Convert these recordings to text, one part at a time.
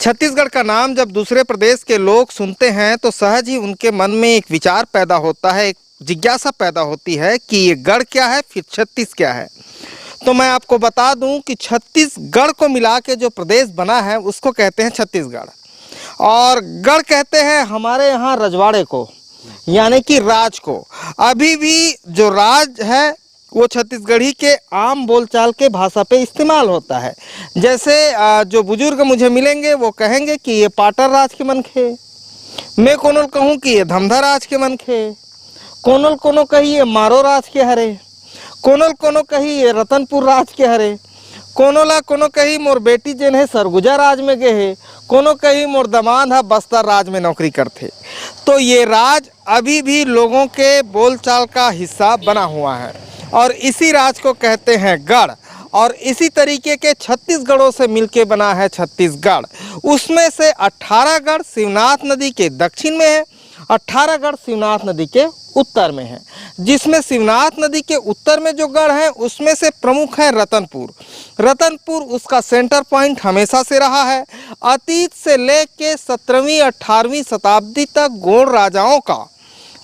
छत्तीसगढ़ का नाम जब दूसरे प्रदेश के लोग सुनते हैं तो सहज ही उनके मन में एक विचार पैदा होता है, एक जिज्ञासा पैदा होती है कि ये गढ़ क्या है, फिर छत्तीस क्या है। तो मैं आपको बता दूं कि छत्तीसगढ़ को मिला के जो प्रदेश बना है उसको कहते हैं छत्तीसगढ़। और गढ़ कहते हैं हमारे यहाँ रजवाड़े को, यानी कि राज को। अभी भी जो राज है वो छत्तीसगढ़ी के आम बोलचाल के भाषा पे इस्तेमाल होता है। जैसे जो बुजुर्ग मुझे मिलेंगे वो कहेंगे कि ये पाटर राज के मनखे, मैं कोनोल कहूँ कि ये धमधा राज के मनखे, कोनोल कोनो कही ये मारो राज के हरे, कोनोल कोनो कही ये रतनपुर राज के हरे, कोनोला कोनो कही मोर बेटी जेन है सरगुजा राज में गे है, कोनो कही मोर दमाद है बस्तर राज में नौकरी करते। तो ये राज अभी भी लोगों के बोलचाल का हिस्सा बना हुआ है और इसी राज को कहते हैं गढ़। और इसी तरीके के 36 गढ़ों से मिलके बना है छत्तीसगढ़। उसमें से 18 गढ़ शिवनाथ नदी के दक्षिण में है, 18 गढ़ शिवनाथ नदी के उत्तर में है। जिसमें शिवनाथ नदी के उत्तर में जो गढ़ है उसमें से प्रमुख है रतनपुर। रतनपुर उसका सेंटर पॉइंट हमेशा से रहा है। अतीत से लेके 17वीं 18वीं शताब्दी तक गोंड राजाओं का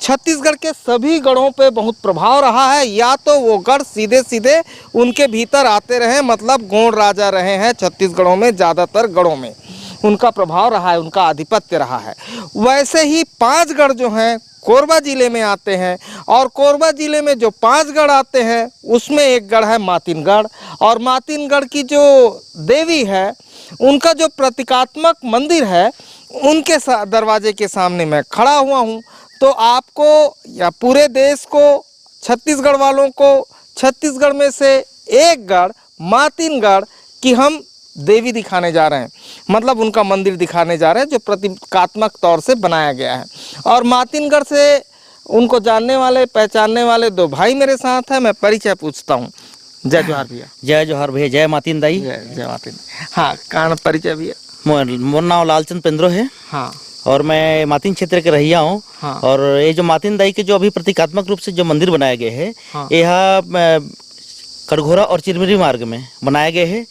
छत्तीसगढ़ के सभी गढ़ों पे बहुत प्रभाव रहा है। या तो वो गढ़ सीधे सीधे उनके भीतर आते रहे, मतलब गोंड राजा रहे हैं छत्तीसगढ़ों में, ज़्यादातर गढ़ों में उनका प्रभाव रहा है, उनका आधिपत्य रहा है। वैसे ही 5 गढ़ जो हैं कोरबा ज़िले में आते हैं और कोरबा ज़िले में जो 5 गढ़ आते हैं उसमें एक गढ़ है मातिनगढ़। और मातिनगढ़ की जो देवी है उनका जो प्रतीकात्मक मंदिर है उनके दरवाजे के सामने मैं खड़ा हुआ हूँ। तो आपको या पूरे देश को, छत्तीसगढ़ वालों को, छत्तीसगढ़ में से एक गढ़ मातिनगढ़ की हम देवी दिखाने जा रहे हैं, मतलब उनका मंदिर दिखाने जा रहे हैं जो प्रतीकात्मक तौर से बनाया गया है। और मातिनगढ़ से उनको जानने वाले पहचानने वाले 2 भाई मेरे साथ हैं, मैं परिचय पूछता हूँ। जय जोहार भैया। जय जोहार भैया। जय मातिन दाई। जय मातिन। हाँ, कहाँ परिचय भैया? मोर नाम लालचंद पेंद्रो है। हाँ। और मैं मातिन क्षेत्र के रहिया हूँ। हाँ। और ये जो मातिन दाई के जो अभी प्रतीकात्मक रूप से जो मंदिर बनाया गया है, हाँ। यह कटघोरा और चिरमिरी मार्ग में बनाए गए हैं।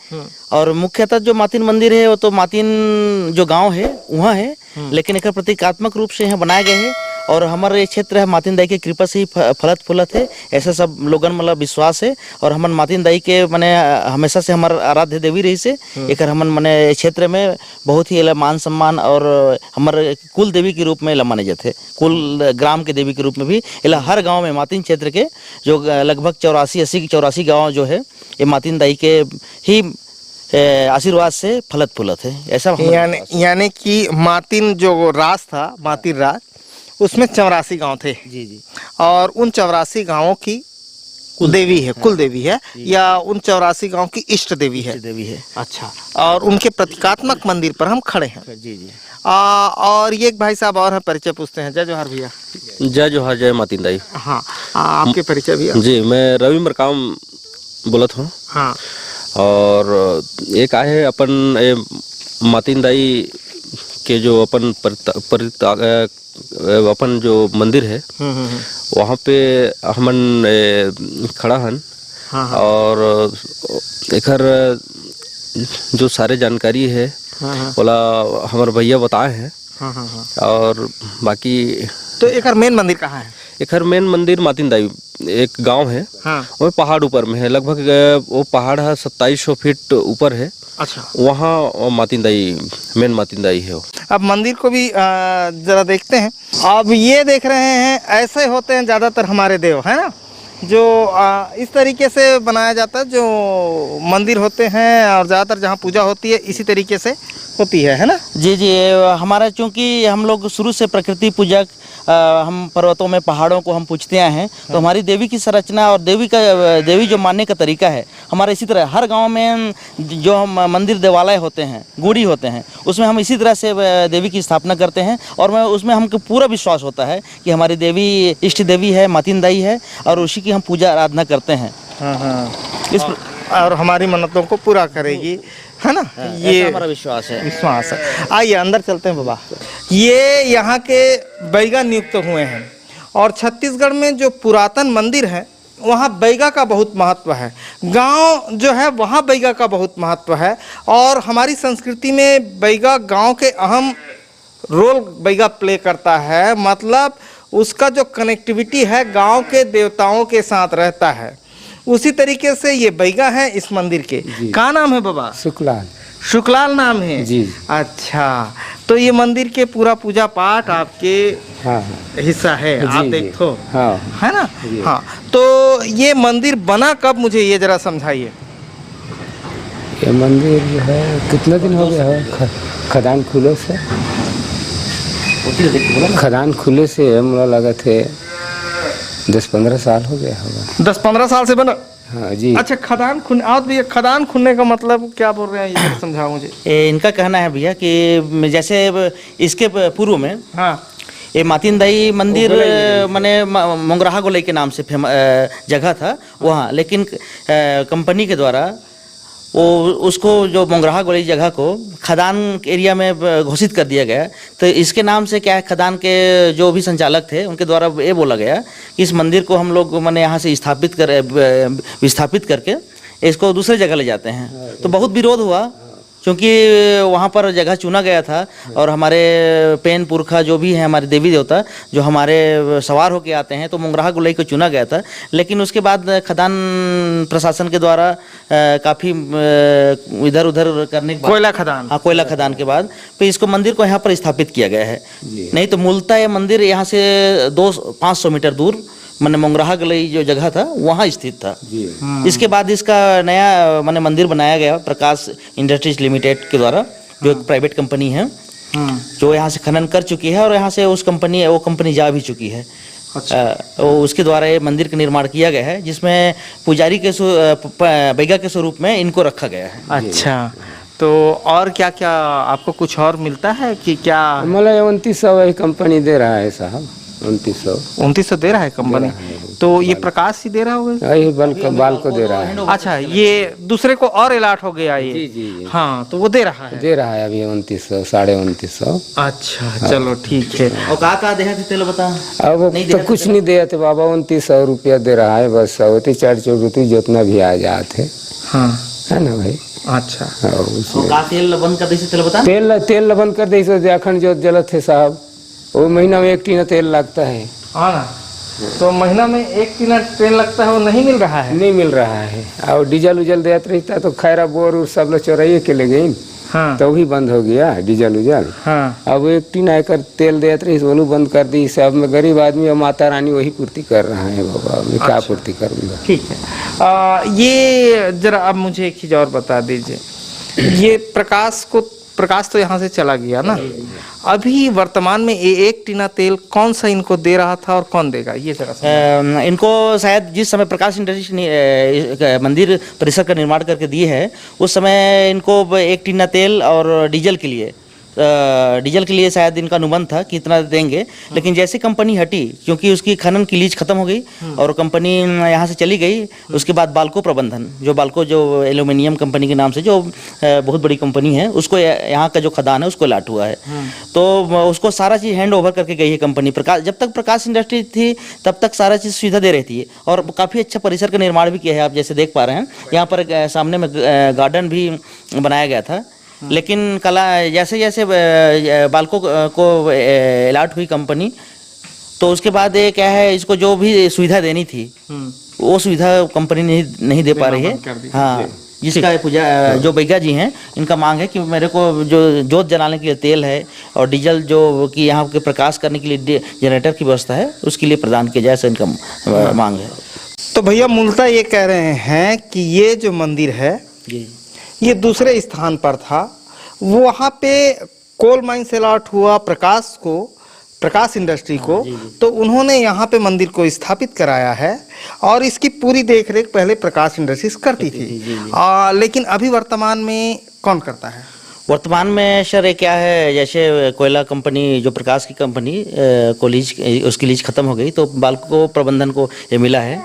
और मुख्यतः जो मातिन मंदिर है वो तो मातिन जो गांव है वहाँ है, लेकिन एक प्रतीकात्मक रूप से यहाँ बनाए गए हैं। और हमारे क्षेत्र है मातिन दाई के कृपा से ही फलत फूलत है, ऐसा सब लोगन मतलब विश्वास है। और हमन मातिन दाई के मने हमेशा से हमार आराध्य देवी रही से एक हमन मने क्षेत्र में बहुत ही मान सम्मान और हमारे कुल देवी के रूप में माने जाते, कुल ग्राम के देवी के रूप में भी इला हर गांव में मातिन क्षेत्र के जो लगभग 84 गांव जो है ये मातिन दाई के ही आशीर्वाद से फलत फूलत है, ऐसा। यानी कि मातिन जो राज था, मातिन राज, उसमें 84 गांव थे। जी जी। और उन 84 गांवों की कुल देवी है, कुल देवी है, या उन 84 गांव की इष्ट देवी है? देवी है। अच्छा। और उनके प्रतीकात्मक मंदिर पर हम खड़े हैं। जी जी। और ये एक भाई साहब और हैं, परिचय पूछते हैं। जय जोहार भैया। जय जोहार। जय मातिन दाई। हाँ, आपके परिचय भैया? जी, मैं रवि मरकाम बोलत हूँ। हाँ। और एक आए अपन मातिन दाई के जो अपन जो मंदिर है वहाँ पे हमन खड़ा हन। हाँ। और एकर जो सारे जानकारी है बोला हमारे भैया बताए हैं। हाँ। और बाकी तो एकर मेन मंदिर कहाँ है? एकर मेन मंदिर मातिन दाई एक गांव है। हाँ। वो पहाड़ ऊपर में है, लगभग वो पहाड़ है 2700 फीट ऊपर है। अच्छा। वहाँ मातिन दाई, मेन मातिन दाई है वो। अब मंदिर को भी जरा देखते हैं। अब ये देख रहे हैं, ऐसे होते हैं ज़्यादातर हमारे देव, है ना, जो इस तरीके से बनाया जाता है। जो मंदिर होते हैं और ज़्यादातर जहाँ पूजा होती है इसी तरीके से होती है ना? जी जी। हमारा चूँकि हम लोग शुरू से प्रकृति पूजक, हम पर्वतों में पहाड़ों को हम पूजते आए हैं, तो हमारी देवी की संरचना और देवी जो मानने का तरीका है हमारा इसी तरह। हर गांव में जो हम मंदिर देवालय होते हैं, गुड़ी होते हैं, उसमें हम इसी तरह से देवी की स्थापना करते हैं। और उसमें हमको पूरा विश्वास होता है कि हमारी देवी इष्ट देवी है, मातिन दाई है, और उसी की हम पूजा आराधना करते हैं। हाँ। और हमारी मन्नतों को पूरा करेगी, है ना? ये हमारा विश्वास है। आइए अंदर चलते हैं बाबा। ये यहाँ के बैगा नियुक्त हुए हैं। और छत्तीसगढ़ में जो पुरातन मंदिर है वहाँ बैगा का बहुत महत्व है, गांव जो है वहाँ बैगा का बहुत महत्व है। और हमारी संस्कृति में बैगा गांव के अहम रोल बैगा प्ले करता है। मतलब उसका जो कनेक्टिविटी है गांव के देवताओं के साथ रहता है। उसी तरीके से ये बैगा है इस मंदिर के। क्या नाम है बाबा? शुक्लाल। शुक्लाल नाम है जी। अच्छा, तो ये मंदिर के पूरा पूजा पाठ आपके हाँ हिस्सा है, जी, आप जी। देखो हाँ है ना? जी। हाँ, तो ये मंदिर बना कब, मुझे ये जरा समझाइए। ये मंदिर जो है कितना दिन हो गया है खदान खुले से? खदान खुले से मुझे लगा थे 10-15 साल हो गया होगा। 10-15 साल से बना? हाँ जी। अच्छा, खदान खुन आप भैया, खदान खुनने का मतलब क्या बोल रहे हैं, ये जरा समझाओ मुझे। इनका कहना है भैया कि जैसे इसके पूर्व में हाँ ये मातिनदाई मंदिर माने मोंगराहा गोलाई के नाम से जगह था वहाँ, लेकिन कंपनी के द्वारा वो उसको जो मोंगराहा गोलाई जगह को खदान एरिया में घोषित कर दिया गया। तो इसके नाम से क्या है, खदान के जो भी संचालक थे उनके द्वारा ये बोला गया कि इस मंदिर को हम लोग माने यहाँ से विस्थापित करके इसको दूसरे जगह ले जाते हैं। तो बहुत विरोध हुआ, क्योंकि वहाँ पर जगह चुना गया था और हमारे पेन पुरखा जो भी हैं, हमारे देवी देवता जो हमारे सवार होके आते हैं, तो मोंगराहा गोलाई को चुना गया था। लेकिन उसके बाद खदान प्रशासन के द्वारा काफ़ी इधर उधर करने के बाद, कोयला खदान, हाँ कोयला खदान के बाद फिर इसको मंदिर को यहाँ पर स्थापित किया गया है। नहीं तो मूलतः ये मंदिर यहाँ से 500 मीटर दूर मैंने मोंगराहा गोलाई जो जगह था वहाँ स्थित था। इसके बाद इसका नया मैंने मंदिर बनाया गया प्रकाश इंडस्ट्रीज लिमिटेड के द्वारा, जो एक प्राइवेट कंपनी है जो यहाँ से खनन कर चुकी है और यहाँ से वो कंपनी जा भी चुकी है। उसके द्वारा ये मंदिर का निर्माण किया गया है, जिसमें पुजारी के बैगा के स्वरूप में इनको रखा गया है। अच्छा, तो और क्या क्या आपको कुछ और मिलता है कि क्या? मतलब 2900 कंपनी दे रहा है साहब, 2900 दे रहा है कंपनी। तो ये प्रकाश ही दे रहा होगा? यही बाल को दे रहा है। अच्छा, ये दूसरे को और अलाट हो गया ये? जी जी। हाँ, तो वो दे रहा है? दे रहा है अभी 2900, 2950। अच्छा चलो ठीक है। और कहा देहा थे तेल बता? अब तो कुछ नहीं दे थे बाबा, 2900 रुपया दे रहा है बस। 4 जितना भी आ जाते, हाँ है ना भाई? अच्छा, तेल बंद कर दी तेल बता? तेल बंद कर दी अखंड जो जलत है साहब, वो महीना में 1 टीना तेल लगता है। हाँ ना, तो महीना में 1 टीना तेल लगता है, वो नहीं मिल रहा है? नहीं मिल रहा है। और डीजल उजल देते रहता तो खैरा बोर और सब लोग चोराइए के ले गई। हाँ, तो भी बंद हो गया डीजल उजल। हाँ, अब 1 टीना एकर तेल देते रही, वो बंद कर दी। सब में गरीब आदमी और माता रानी वही पूर्ति कर रहा है बाबा, मैं क्या पूर्ति करूँगा। ठीक है। ये जरा अब मुझे एक चीज़ और बता दीजिए, ये प्रकाश तो यहाँ से चला गया ना, अभी वर्तमान में ये 1 टीना तेल कौन सा इनको दे रहा था और कौन देगा, ये जरा इनको शायद जिस समय प्रकाश इंडस्ट्री मंदिर परिसर का निर्माण करके दिए है, उस समय इनको 1 टीना तेल और डीजल के लिए शायद इनका अनुबंध था कि इतना देंगे। लेकिन जैसे कंपनी हटी, क्योंकि उसकी खनन की लीज खत्म हो गई और कंपनी यहाँ से चली गई, उसके बाद बाल्को प्रबंधन जो एल्यूमिनियम कंपनी के नाम से जो बहुत बड़ी कंपनी है, उसको यहाँ का जो खदान है उसको लाट हुआ है। तो उसको सारा चीज़ हैंड ओवर करके गई है कंपनी। जब तक प्रकाश इंडस्ट्री थी तब तक सारा चीज़ सुविधा दे रही थी और काफ़ी अच्छा परिसर का निर्माण भी किया है। आप जैसे देख पा रहे हैं, यहाँ पर सामने में गार्डन भी बनाया गया था। लेकिन जैसे जैसे बाल्को को अलाट हुई कंपनी, तो उसके बाद ये क्या है, इसको जो भी सुविधा देनी थी वो सुविधा कंपनी नहीं दे पा रही है। हाँ, जिसका पूजा जो बैगा जी हैं, इनका मांग है कि मेरे को जो जोत जलाने के लिए तेल है और डीजल जो कि यहाँ के प्रकाश करने के लिए जनरेटर की व्यवस्था है, उसके लिए प्रदान किया जाए, ऐसा इनका मांग है। तो भैया मूलतः ये कह रहे हैं कि ये जो मंदिर है ये दूसरे स्थान पर था, वहाँ पे कोल माइन से अलॉट हुआ प्रकाश इंडस्ट्री को, तो उन्होंने यहाँ पे मंदिर को स्थापित कराया है और इसकी पूरी देखरेख पहले प्रकाश इंडस्ट्रीज करती थी। लेकिन अभी वर्तमान में कौन करता है? वर्तमान में सर क्या है, जैसे कोयला कंपनी जो प्रकाश की कंपनी को लीज, उसकी लीज खत्म हो गई, तो बाल्को प्रबंधन को ये मिला है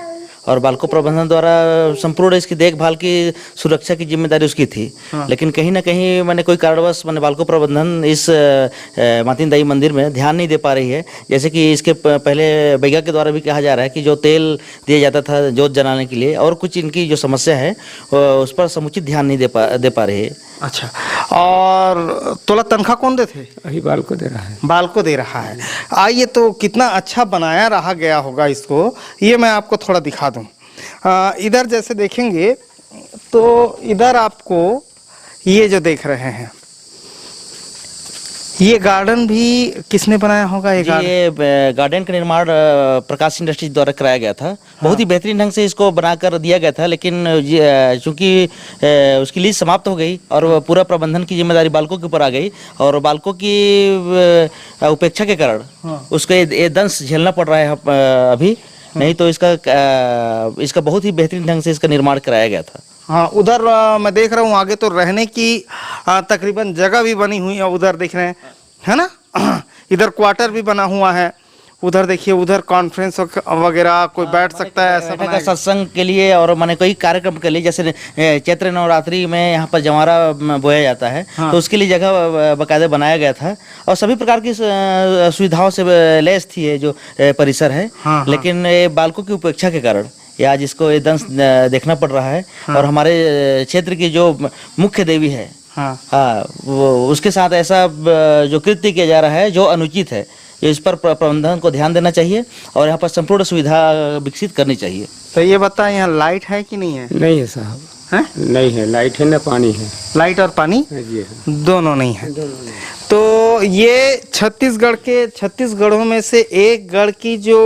और बाल्को प्रबंधन द्वारा संपूर्ण इसकी देखभाल की सुरक्षा की जिम्मेदारी उसकी थी। लेकिन कहीं ना कहीं मैंने कोई कारणवश मैंने बाल्को प्रबंधन इस मातिन दाई मंदिर में ध्यान नहीं दे पा रही है। जैसे कि इसके पहले बैगा के द्वारा भी कहा जा रहा है कि जो तेल दिया जाता था जोत जलाने के लिए और कुछ इनकी जो समस्या है उस पर समुचित ध्यान नहीं दे पा रही है। अच्छा, और तोला तनख्वाह कौन देते? वही बाल को दे रहा है। बाल को दे रहा है। आइए, तो कितना अच्छा बनाया रहा गया होगा इसको, ये मैं आपको थोड़ा दिखा दूं। इधर जैसे देखेंगे तो इधर आपको ये जो देख रहे हैं ये गार्डन भी किसने बनाया होगा? ये गार्डन, ये गार्डन का निर्माण प्रकाश इंडस्ट्रीज द्वारा कराया गया था। बहुत ही बेहतरीन ढंग से इसको बनाकर दिया गया था, लेकिन चूंकि उसकी लीज समाप्त हो गई और पूरा प्रबंधन की जिम्मेदारी बाल्को के ऊपर आ गई और बाल्को की उपेक्षा के कारण उसको ये दंश झेलना पड़ रहा है अभी। नहीं तो इसका बहुत ही बेहतरीन ढंग से इसका निर्माण कराया गया था। हाँ, उधर मैं देख रहा हूँ आगे तो रहने की तकरीबन जगह भी बनी हुई है, उधर देख रहे हैं, है ना। इधर क्वार्टर भी बना हुआ है। उधर देखिए, उधर कॉन्फ्रेंस वगैरह कोई बैठ सकता है, ऐसा का सत्संग के लिए और माने कोई कार्यक्रम के लिए, जैसे चैत्र नवरात्रि में यहाँ पर जवारा बोया जाता है। तो उसके लिए जगह बाकायदा बनाया गया था और सभी प्रकार की सुविधाओं से लैस थी ये जो परिसर है। लेकिन बाल्को की उपेक्षा के कारण ये आज इसको ये दंश देखना पड़ रहा है। और हमारे क्षेत्र की जो मुख्य देवी है, वो उसके साथ ऐसा जो कृत्य किया जा रहा है जो अनुचित है, इस पर प्रबंधन को ध्यान देना चाहिए और यहाँ पर संपूर्ण सुविधा विकसित करनी चाहिए। तो ये बताएं, यहाँ लाइट है कि नहीं है? नहीं है साहब, हैं? नहीं है। लाइट है ना पानी है। लाइट और पानी जी है। दोनों नहीं है। तो ये छत्तीसगढ़ों में से एक गढ़ की जो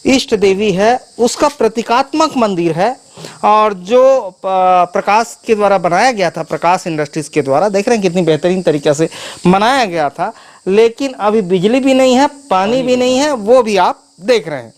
इष्ट देवी है उसका प्रतीकात्मक मंदिर है और जो प्रकाश के द्वारा बनाया गया था, प्रकाश इंडस्ट्रीज के द्वारा, देख रहे हैं कितनी बेहतरीन तरीके से बनाया गया था। लेकिन अभी बिजली भी नहीं है, पानी भी नहीं है, वो भी आप देख रहे हैं।